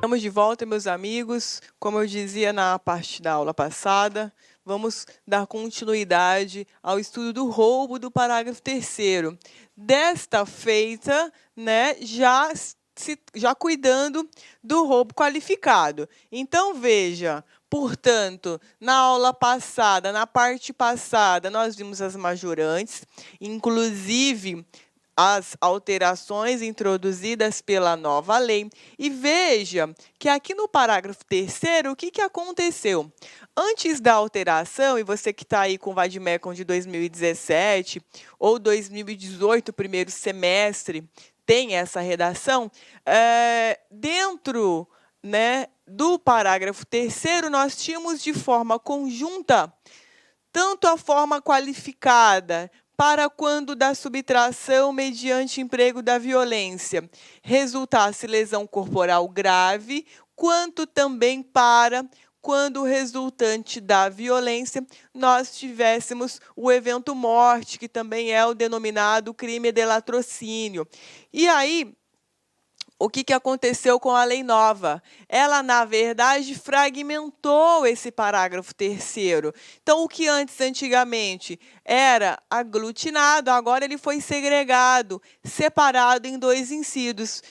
Estamos de volta, meus amigos. Como eu dizia na parte da aula passada, vamos dar continuidade ao estudo do roubo do parágrafo 3º. Desta feita, né, já cuidando do roubo qualificado. Então, veja, portanto, na aula passada, na parte passada, nós vimos as majorantes, inclusive as alterações introduzidas pela nova lei. E veja que aqui no parágrafo 3º, o que aconteceu? Antes da alteração, e você que está aí com o Vademecum de 2017 ou 2018, primeiro semestre, tem essa redação, dentro, né, do parágrafo 3º, nós tínhamos de forma conjunta tanto a forma qualificada para quando da subtração mediante emprego da violência resultasse lesão corporal grave, quanto também para quando o resultante da violência nós tivéssemos o evento morte, que também é o denominado crime de latrocínio. E aí, o que aconteceu com a lei nova? Ela, na verdade, fragmentou esse parágrafo 3º. Então, o que antigamente, era aglutinado, agora ele foi segregado, separado em dois incisos.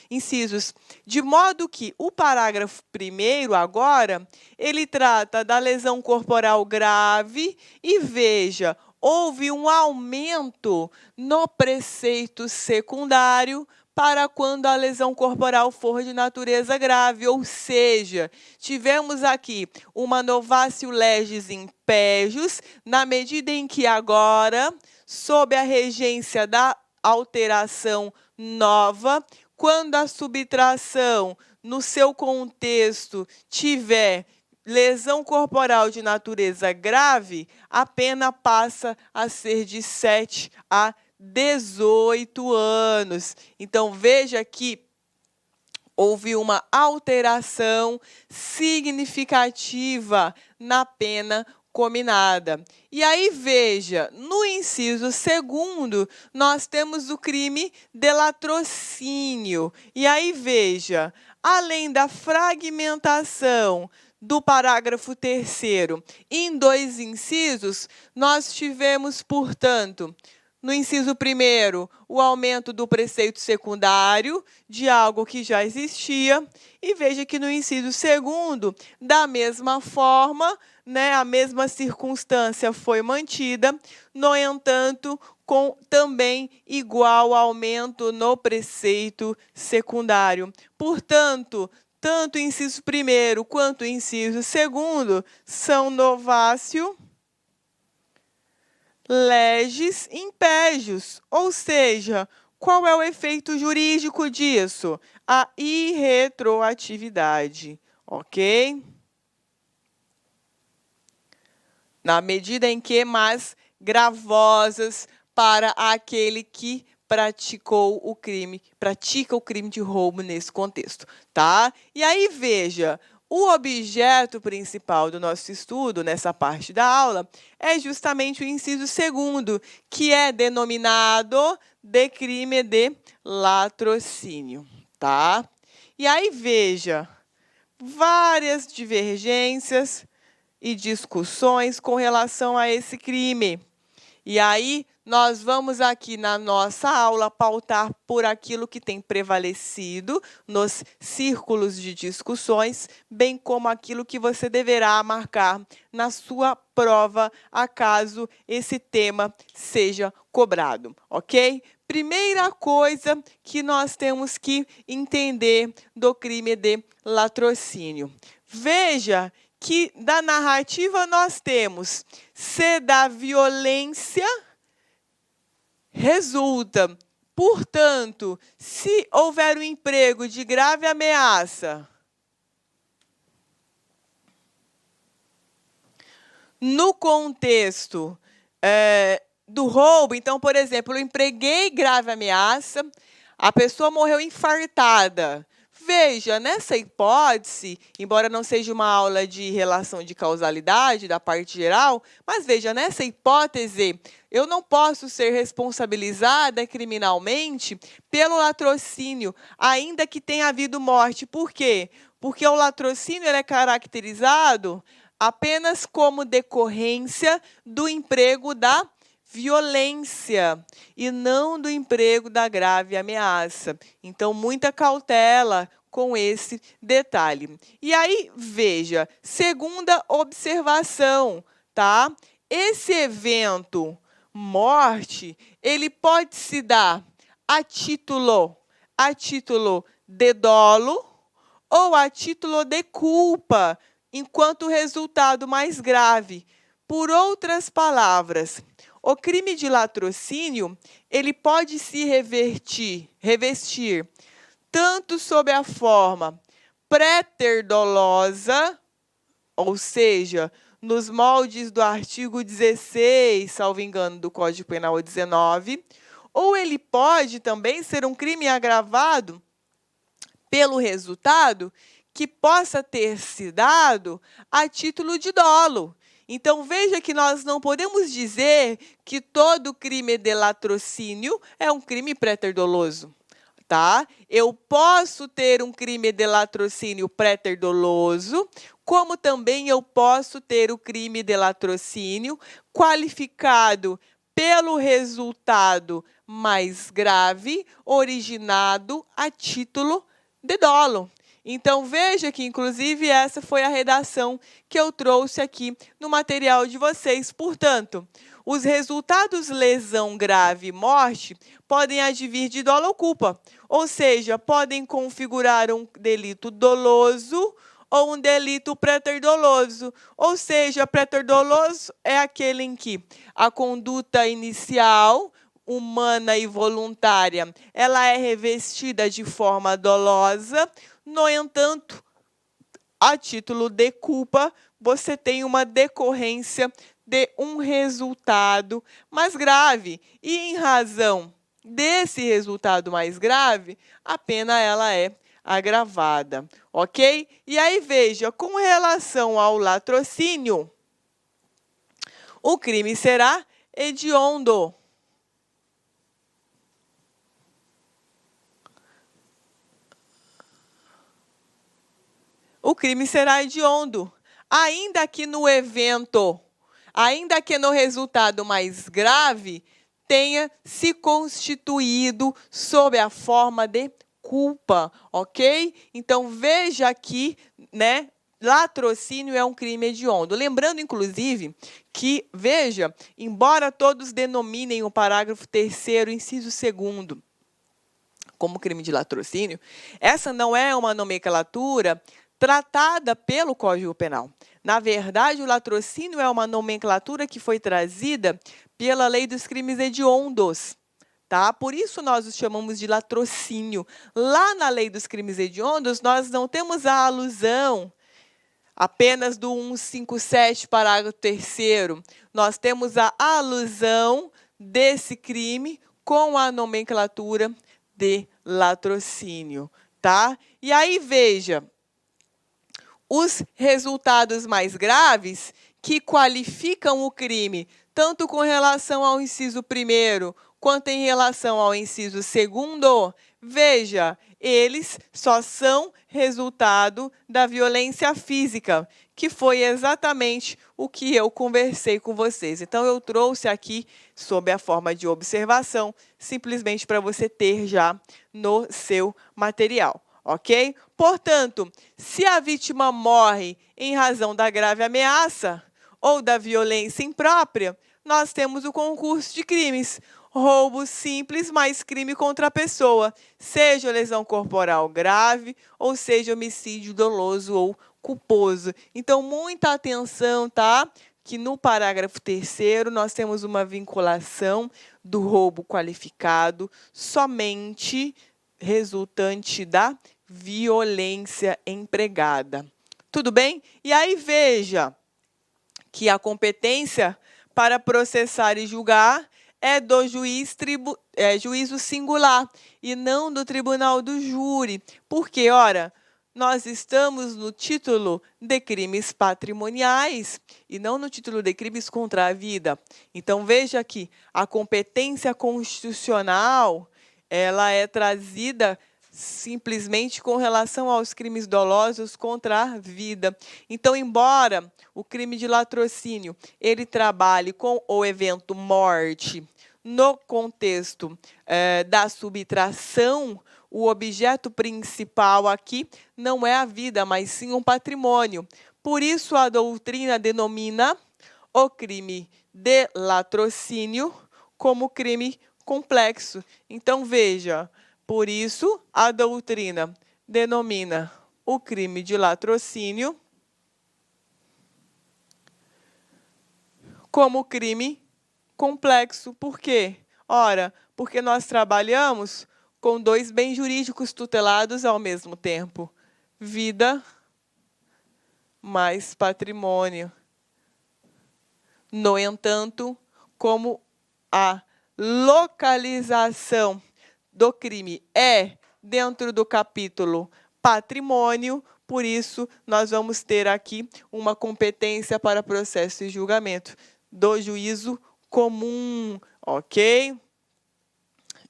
De modo que o parágrafo 1º, agora, ele trata da lesão corporal grave e, veja, houve um aumento no preceito secundário para quando a lesão corporal for de natureza grave, ou seja, tivemos aqui uma novatio legis impejus, na medida em que agora, sob a regência da alteração nova, quando a subtração, no seu contexto, tiver lesão corporal de natureza grave, a pena passa a ser de 7 a 18 anos. Então, veja que houve uma alteração significativa na pena cominada. E aí, veja, no inciso 2º, nós temos o crime de latrocínio. E aí, veja, além da fragmentação do parágrafo 3º em dois incisos, nós tivemos, portanto, no inciso 1º, o aumento do preceito secundário de algo que já existia. E veja que no inciso 2º, da mesma forma, né, a mesma circunstância foi mantida, no entanto, com também igual aumento no preceito secundário. Portanto, tanto o inciso 1º quanto o inciso 2º são novatio legis impejus, ou seja, qual é o efeito jurídico disso? A irretroatividade, ok? Na medida em que mais gravosas para aquele que pratica o crime de roubo nesse contexto, tá? E aí, veja, o objeto principal do nosso estudo, nessa parte da aula, é justamente o inciso 2º, que é denominado de crime de latrocínio, tá? E aí, veja, várias divergências e discussões com relação a esse crime. E aí, nós vamos aqui na nossa aula pautar por aquilo que tem prevalecido nos círculos de discussões, bem como aquilo que você deverá marcar na sua prova, acaso esse tema seja cobrado, ok? Primeira coisa que nós temos que entender do crime de latrocínio. Veja que da narrativa nós temos se da violência resulta. Portanto, se houver um emprego de grave ameaça no contexto do roubo, então, por exemplo, eu empreguei grave ameaça, a pessoa morreu infartada. Veja, nessa hipótese, embora não seja uma aula de relação de causalidade da parte geral, mas veja, nessa hipótese, eu não posso ser responsabilizada criminalmente pelo latrocínio, ainda que tenha havido morte. Por quê? Porque o latrocínio ele é caracterizado apenas como decorrência do emprego da violência e não do emprego da grave ameaça. Então, muita cautela com esse detalhe. E aí, veja, segunda observação, tá? Esse evento, morte, ele pode se dar a título de dolo ou a título de culpa, enquanto resultado mais grave. Por outras palavras, o crime de latrocínio, ele pode se revestir tanto sob a forma pré-ter-dolosa, ou seja, nos moldes do artigo 16, salvo engano, do Código Penal 19, ou ele pode também ser um crime agravado pelo resultado que possa ter se dado a título de dolo. Então, veja que nós não podemos dizer que todo crime de latrocínio é um crime pré-ter-doloso. Tá? Eu posso ter um crime de latrocínio pré-ter-doloso, como também eu posso ter o crime de latrocínio qualificado pelo resultado mais grave, originado a título de dolo. Então, veja que, inclusive, essa foi a redação que eu trouxe aqui no material de vocês. Portanto, os resultados lesão grave e morte podem advir de dolo ou culpa, ou seja, podem configurar um delito doloso ou um delito pré-ter-doloso. Ou seja, pré-ter-doloso é aquele em que a conduta inicial, humana e voluntária, ela é revestida de forma dolosa. No entanto, a título de culpa, você tem uma decorrência de um resultado mais grave. E, em razão desse resultado mais grave, a pena ela é agravada, ok? E aí, veja, com relação ao latrocínio, o crime será hediondo. O crime será hediondo, ainda que no evento, ainda que no resultado mais grave, tenha se constituído sob a forma de culpa, ok? Então, veja aqui, né? Latrocínio é um crime hediondo. Lembrando, inclusive, que, veja, embora todos denominem o parágrafo 3º, inciso 2º, como crime de latrocínio, essa não é uma nomenclatura tratada pelo Código Penal. Na verdade, o latrocínio é uma nomenclatura que foi trazida pela Lei dos Crimes Hediondos. Tá? Por isso, nós os chamamos de latrocínio. Lá na Lei dos Crimes Hediondos, nós não temos a alusão apenas do 157, parágrafo 3º. Nós temos a alusão desse crime com a nomenclatura de latrocínio. Tá? E aí, veja, os resultados mais graves que qualificam o crime, tanto com relação ao inciso 1º, quanto em relação ao inciso 2º, veja, eles só são resultado da violência física, que foi exatamente o que eu conversei com vocês. Então, eu trouxe aqui, sob a forma de observação, simplesmente para você ter já no seu material. Ok? Portanto, se a vítima morre em razão da grave ameaça ou da violência imprópria, nós temos o concurso de crimes. Roubo simples mais crime contra a pessoa, seja lesão corporal grave ou seja homicídio doloso ou culposo. Então, muita atenção, tá? Que no parágrafo 3º nós temos uma vinculação do roubo qualificado somente resultante da violência empregada. Tudo bem? E aí, veja que a competência para processar e julgar é do juízo singular e não do tribunal do júri. Porque, ora, nós estamos no título de crimes patrimoniais e não no título de crimes contra a vida. Então, veja que a competência constitucional, ela é trazida simplesmente com relação aos crimes dolosos contra a vida. Então, embora o crime de latrocínio ele trabalhe com o evento morte no contexto da subtração, o objeto principal aqui não é a vida, mas sim um patrimônio. Por isso, a doutrina denomina o crime de latrocínio como crime complexo. Então, veja, por isso, a doutrina denomina o crime de latrocínio como crime complexo. Por quê? Ora, porque nós trabalhamos com dois bens jurídicos tutelados ao mesmo tempo: vida mais patrimônio. No entanto, como a localização do crime é dentro do capítulo patrimônio, por isso nós vamos ter aqui uma competência para processo e julgamento do juízo comum, ok?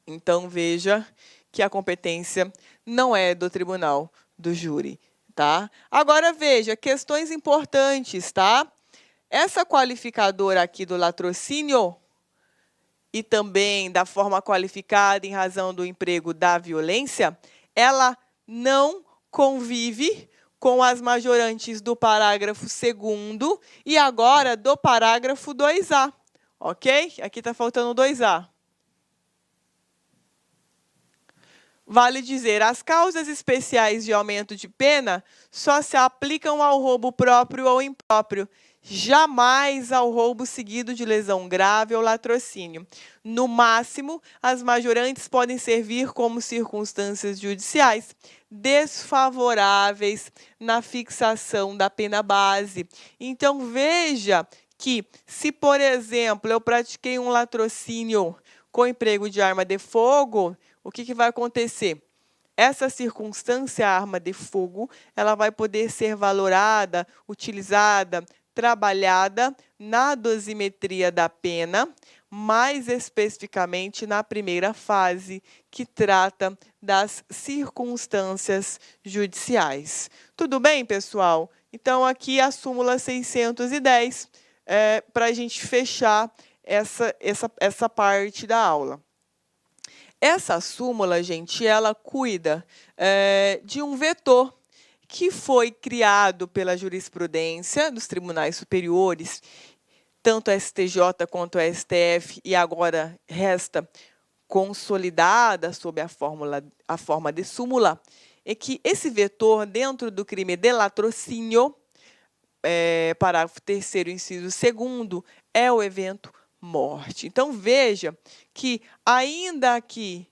Então, veja que a competência não é do tribunal do júri, tá? Agora, veja, questões importantes, tá? Essa qualificadora aqui do latrocínio e também da forma qualificada em razão do emprego da violência, ela não convive com as majorantes do parágrafo 2º e agora do parágrafo 2A, ok? Aqui está faltando 2A. Vale dizer, as causas especiais de aumento de pena só se aplicam ao roubo próprio ou impróprio, jamais ao roubo seguido de lesão grave ou latrocínio. No máximo, as majorantes podem servir como circunstâncias judiciais desfavoráveis na fixação da pena base. Então, veja que, se, por exemplo, eu pratiquei um latrocínio com emprego de arma de fogo, o que vai acontecer? Essa circunstância, a arma de fogo, ela vai poder ser valorada, utilizada, trabalhada na dosimetria da pena, mais especificamente na primeira fase, que trata das circunstâncias judiciais. Tudo bem, pessoal? Então, aqui a súmula 610, para a gente fechar essa parte da aula. Essa súmula, gente, ela cuida de um vetor que foi criado pela jurisprudência dos tribunais superiores, tanto a STJ quanto a STF, e agora resta consolidada sob a forma de súmula, é que esse vetor, dentro do crime de latrocínio, parágrafo 3º, inciso 2º, é o evento morte. Então, veja que, ainda que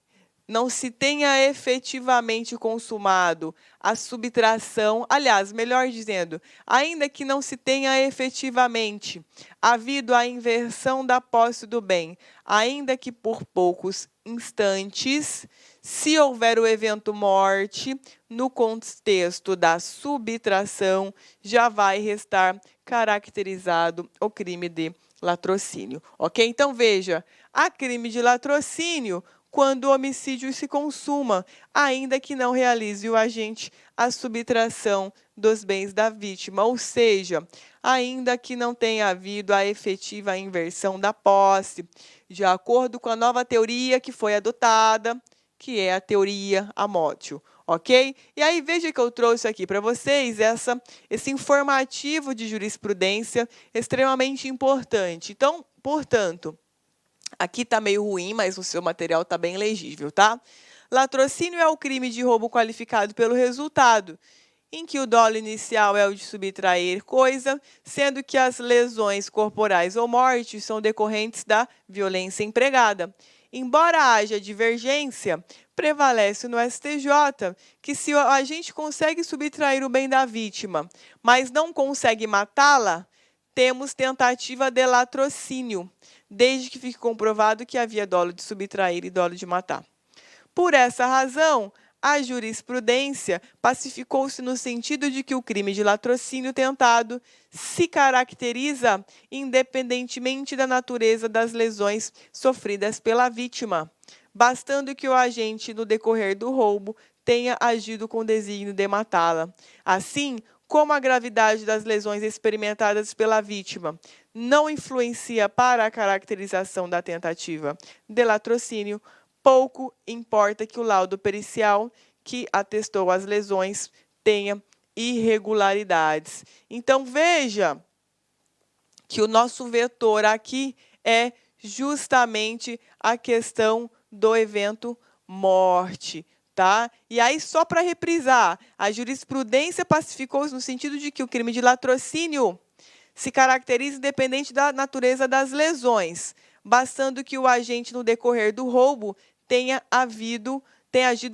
não se tenha efetivamente consumado a subtração, aliás, melhor dizendo, ainda que não se tenha efetivamente havido a inversão da posse do bem, ainda que por poucos instantes, se houver o evento morte, no contexto da subtração, já vai restar caracterizado o crime de latrocínio, ok? Então, veja, há crime de latrocínio quando o homicídio se consuma, ainda que não realize o agente a subtração dos bens da vítima, ou seja, ainda que não tenha havido a efetiva inversão da posse, de acordo com a nova teoria que foi adotada, que é a teoria Amótio, ok? E aí, veja que eu trouxe aqui para vocês esse informativo de jurisprudência extremamente importante. Então, portanto, aqui está meio ruim, mas o seu material está bem legível, tá? Latrocínio é o crime de roubo qualificado pelo resultado, em que o dolo inicial é o de subtrair coisa, sendo que as lesões corporais ou mortes são decorrentes da violência empregada. Embora haja divergência, prevalece no STJ que, se a gente consegue subtrair o bem da vítima, mas não consegue matá-la, temos tentativa de latrocínio, desde que fique comprovado que havia dolo de subtrair e dolo de matar. Por essa razão, a jurisprudência pacificou-se no sentido de que o crime de latrocínio tentado se caracteriza independentemente da natureza das lesões sofridas pela vítima, bastando que o agente, no decorrer do roubo, tenha agido com desígnio de matá-la. Assim, como a gravidade das lesões experimentadas pela vítima não influencia para a caracterização da tentativa de latrocínio, pouco importa que o laudo pericial que atestou as lesões tenha irregularidades. Então, veja que o nosso vetor aqui é justamente a questão do evento morte. Tá? E aí, só para reprisar, a jurisprudência pacificou-se no sentido de que o crime de latrocínio se caracteriza independente da natureza das lesões, bastando que o agente, no decorrer do roubo, tenha agido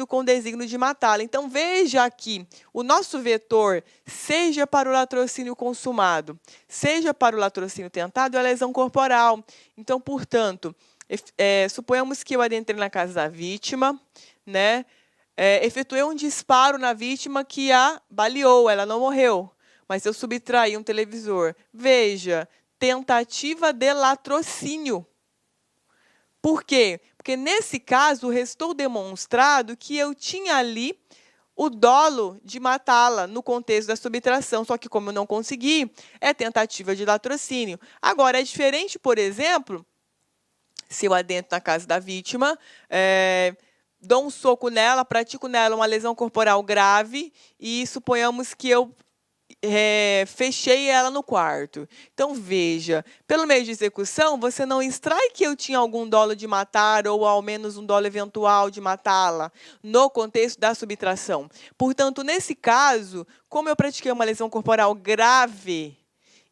com desígnio de matá-la. Então, veja aqui, o nosso vetor, seja para o latrocínio consumado, seja para o latrocínio tentado, é a lesão corporal. Então, portanto, suponhamos que eu adentrei na casa da vítima, né? Efetuei um disparo na vítima que a baleou, ela não morreu, mas eu subtraí um televisor. Veja, tentativa de latrocínio. Por quê? Porque, nesse caso, restou demonstrado que eu tinha ali o dolo de matá-la no contexto da subtração, só que, como eu não consegui, é tentativa de latrocínio. Agora, é diferente, por exemplo, se eu adentro na casa da vítima, dou um soco nela, pratico nela uma lesão corporal grave e suponhamos que eu fechei ela no quarto. Então, veja, pelo meio de execução, você não extrai que eu tinha algum dolo de matar ou ao menos um dolo eventual de matá-la no contexto da subtração. Portanto, nesse caso, como eu pratiquei uma lesão corporal grave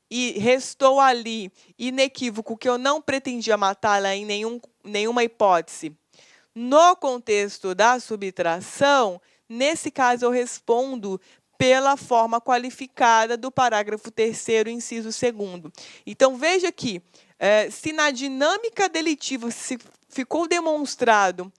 e restou ali inequívoco que eu não pretendia matá-la em nenhuma hipótese, no contexto da subtração, nesse caso, eu respondo pela forma qualificada do parágrafo 3º, inciso 2º. Então, veja aqui, se na dinâmica delitiva se ficou demonstrado,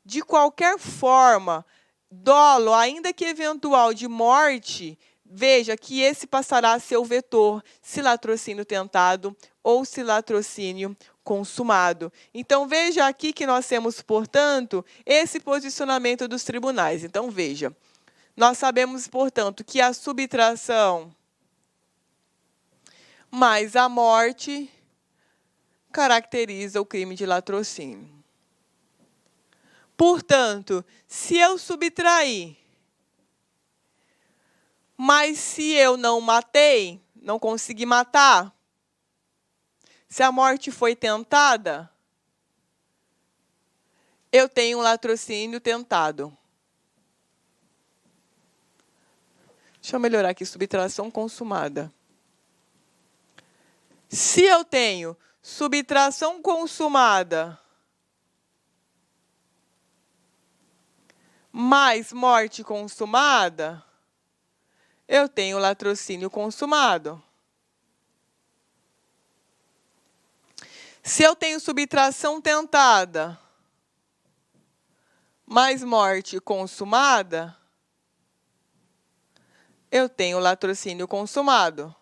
de qualquer forma, dolo, ainda que eventual, de morte, veja que esse passará a ser o vetor se latrocínio tentado ou se latrocínio consumado. Então, veja aqui que nós temos, portanto, esse posicionamento dos tribunais. Então, veja, nós sabemos, portanto, que a subtração mais a morte caracteriza o crime de latrocínio. Portanto, se eu subtrair, mas se eu não matei, não consegui matar, se a morte foi tentada, eu tenho um latrocínio tentado. Deixa eu melhorar aqui, subtração consumada. Se eu tenho subtração consumada mais morte consumada, eu tenho latrocínio consumado. Se eu tenho subtração tentada mais morte consumada, eu tenho latrocínio consumado.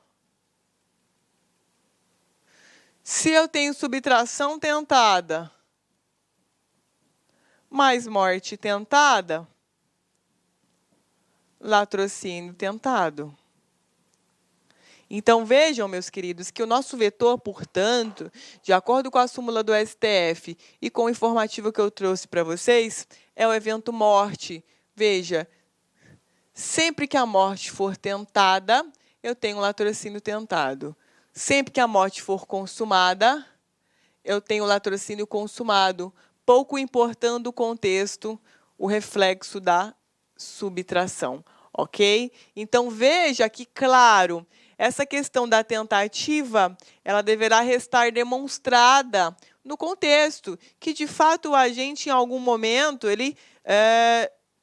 Se eu tenho subtração tentada mais morte tentada, latrocínio tentado. Então, vejam, meus queridos, que o nosso vetor, portanto, de acordo com a súmula do STF e com o informativo que eu trouxe para vocês, é o evento morte. Veja, sempre que a morte for tentada, eu tenho latrocínio tentado. Sempre que a morte for consumada, eu tenho latrocínio consumado, pouco importando o contexto, o reflexo da subtração, ok? Então, veja que, claro, essa questão da tentativa, ela deverá restar demonstrada no contexto, que, de fato, o agente, em algum momento, ele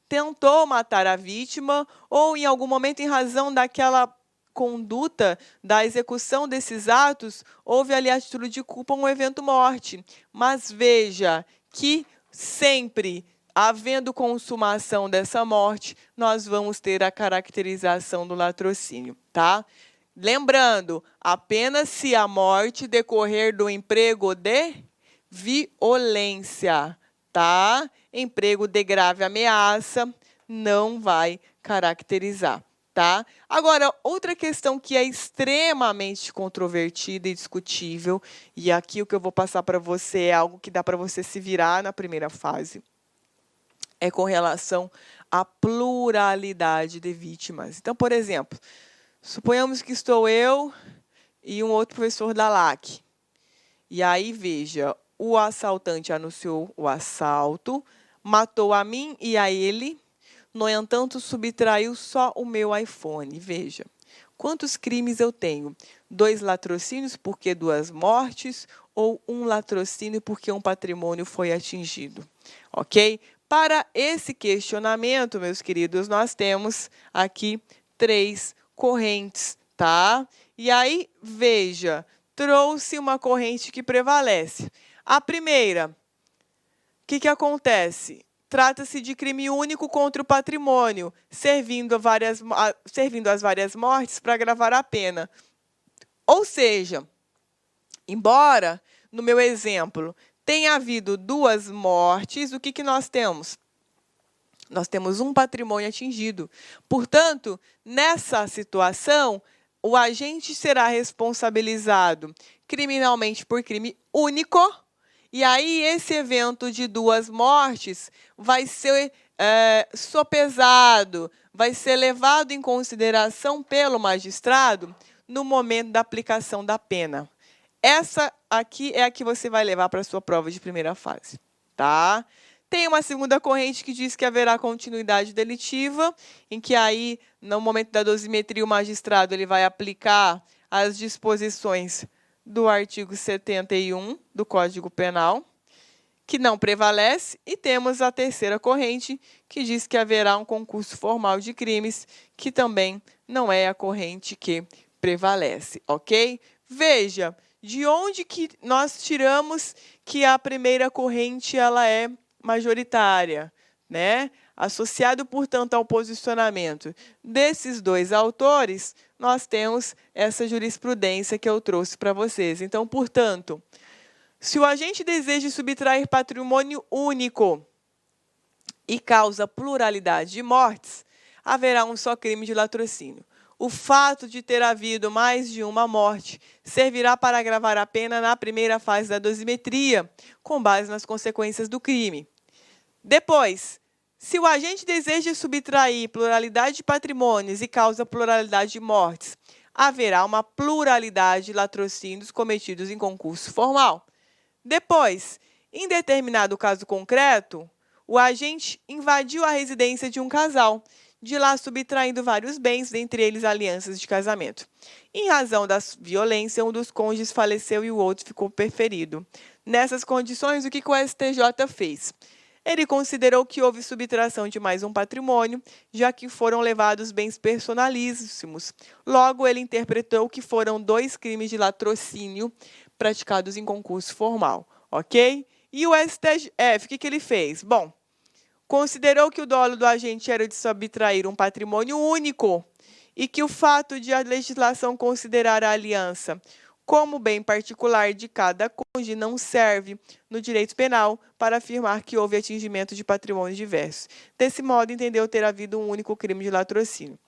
tentou matar a vítima, ou, em algum momento, em razão daquela conduta da execução desses atos, houve ali a título de culpa um evento morte. Mas veja que sempre, havendo consumação dessa morte, nós vamos ter a caracterização do latrocínio, tá? Lembrando, apenas se a morte decorrer do emprego de violência, tá? Emprego de grave ameaça não vai caracterizar, tá? Agora, outra questão que é extremamente controvertida e discutível, e aqui o que eu vou passar para você é algo que dá para você se virar na primeira fase, é com relação à pluralidade de vítimas. Então, por exemplo, suponhamos que estou eu e um outro professor da LAC. E aí, veja, o assaltante anunciou o assalto, matou a mim e a ele, no entanto, subtraiu só o meu iPhone. Veja, quantos crimes eu tenho? 2 latrocínios porque 2 mortes ou 1 latrocínio porque um patrimônio foi atingido, ok? Para esse questionamento, meus queridos, nós temos aqui 3 correntes, tá? E aí, veja, trouxe uma corrente que prevalece. A primeira, o que acontece? Trata-se de crime único contra o patrimônio, servindo as várias mortes para agravar a pena. Ou seja, embora, no meu exemplo, tenha havido 2 mortes, o que nós temos? Nós temos um patrimônio atingido. Portanto, nessa situação, o agente será responsabilizado criminalmente por crime único, e aí esse evento de 2 mortes vai ser sopesado, vai ser levado em consideração pelo magistrado no momento da aplicação da pena. Essa aqui é a que você vai levar para a sua prova de primeira fase, tá? Tem uma segunda corrente que diz que haverá continuidade delitiva, em que aí, no momento da dosimetria, o magistrado ele vai aplicar as disposições do artigo 71 do Código Penal, que não prevalece, e temos a terceira corrente, que diz que haverá um concurso formal de crimes, que também não é a corrente que prevalece, ok? Veja, de onde que nós tiramos que a primeira corrente ela é majoritária, né? Associado, portanto, ao posicionamento desses 2 autores, nós temos essa jurisprudência que eu trouxe para vocês. Então, portanto, se o agente deseja subtrair patrimônio único e causa pluralidade de mortes, haverá um só crime de latrocínio. O fato de ter havido mais de uma morte servirá para agravar a pena na primeira fase da dosimetria, com base nas consequências do crime. Depois, se o agente deseja subtrair pluralidade de patrimônios e causa pluralidade de mortes, haverá uma pluralidade de latrocínios cometidos em concurso formal. Depois, em determinado caso concreto, o agente invadiu a residência de um casal, de lá subtraindo vários bens, dentre eles alianças de casamento. Em razão da violência, um dos cônjuges faleceu e o outro ficou ferido. Nessas condições, o que o STJ fez? Ele considerou que houve subtração de mais um patrimônio, já que foram levados bens personalíssimos. Logo, ele interpretou que foram 2 crimes de latrocínio praticados em concurso formal, ok? E o STF, o que ele fez? Bom, considerou que o dolo do agente era de subtrair um patrimônio único e que o fato de a legislação considerar a aliança como bem particular de cada cônjuge não serve no direito penal para afirmar que houve atingimento de patrimônios diversos. Desse modo, entendeu ter havido um único crime de latrocínio.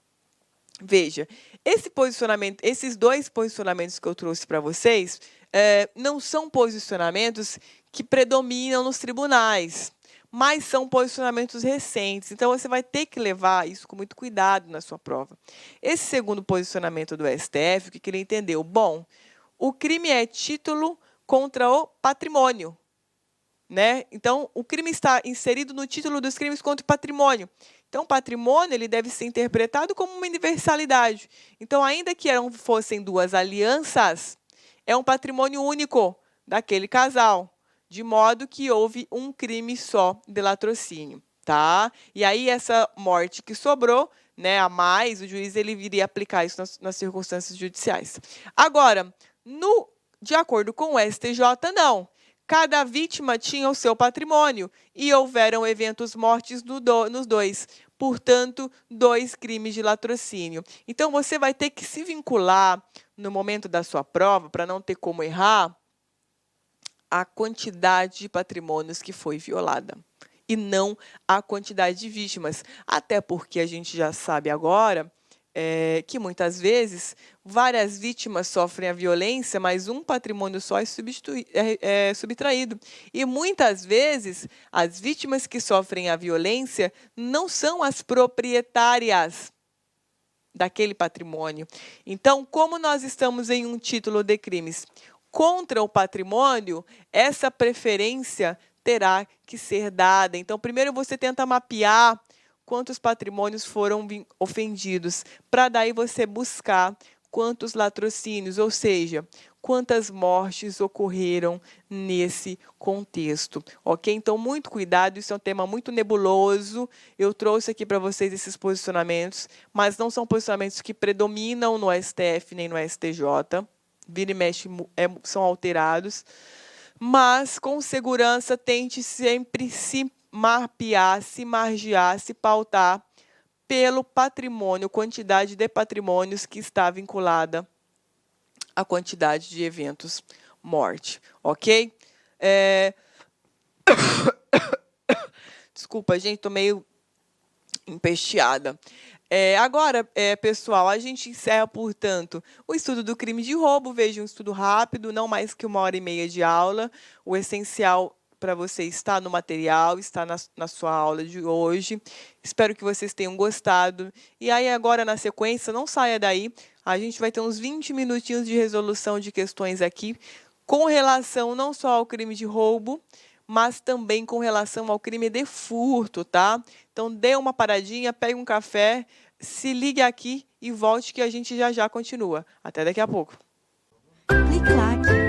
Veja, esses 2 posicionamentos que eu trouxe para vocês não são posicionamentos que predominam nos tribunais, mas são posicionamentos recentes. Então, você vai ter que levar isso com muito cuidado na sua prova. Esse segundo posicionamento do STF, o que ele entendeu? Bom, o crime é título contra o patrimônio, né? Então, o crime está inserido no título dos crimes contra o patrimônio. Então, o patrimônio ele deve ser interpretado como uma universalidade. Então, ainda que fossem 2 alianças, é um patrimônio único daquele casal, de modo que houve um crime só de latrocínio, tá? E aí, essa morte que sobrou, né, a mais, o juiz ele viria aplicar isso nas circunstâncias judiciais. Agora, de acordo com o STJ, não. Cada vítima tinha o seu patrimônio e houveram eventos mortes nos dois. Portanto, 2 crimes de latrocínio. Então, você vai ter que se vincular no momento da sua prova, para não ter como errar, a quantidade de patrimônios que foi violada e não a quantidade de vítimas. Até porque a gente já sabe agora que muitas vezes várias vítimas sofrem a violência, mas um patrimônio só é subtraído. E muitas vezes as vítimas que sofrem a violência não são as proprietárias daquele patrimônio. Então, como nós estamos em um título de crimes contra o patrimônio, essa preferência terá que ser dada. Então, primeiro você tenta mapear quantos patrimônios foram ofendidos, para daí você buscar quantos latrocínios, ou seja, quantas mortes ocorreram nesse contexto, ok? Então, muito cuidado, isso é um tema muito nebuloso, eu trouxe aqui para vocês esses posicionamentos, mas não são posicionamentos que predominam no STF nem no STJ, vira e mexe são alterados, mas com segurança tente sempre se mapear, se margear, se pautar pelo patrimônio, quantidade de patrimônios que está vinculada à quantidade de eventos morte, ok? Desculpa, gente, estou meio empesteada. Agora, pessoal, a gente encerra, portanto, o estudo do crime de roubo. Veja, um estudo rápido, não mais que 1h30 de aula. O essencial para você está no material, está na sua aula de hoje. Espero que vocês tenham gostado. E aí, agora, na sequência, não saia daí. A gente vai ter uns 20 minutinhos de resolução de questões aqui, com relação não só ao crime de roubo, mas também com relação ao crime de furto, tá? Então, dê uma paradinha, pegue um café, se ligue aqui e volte que a gente já continua. Até daqui a pouco. Clique like.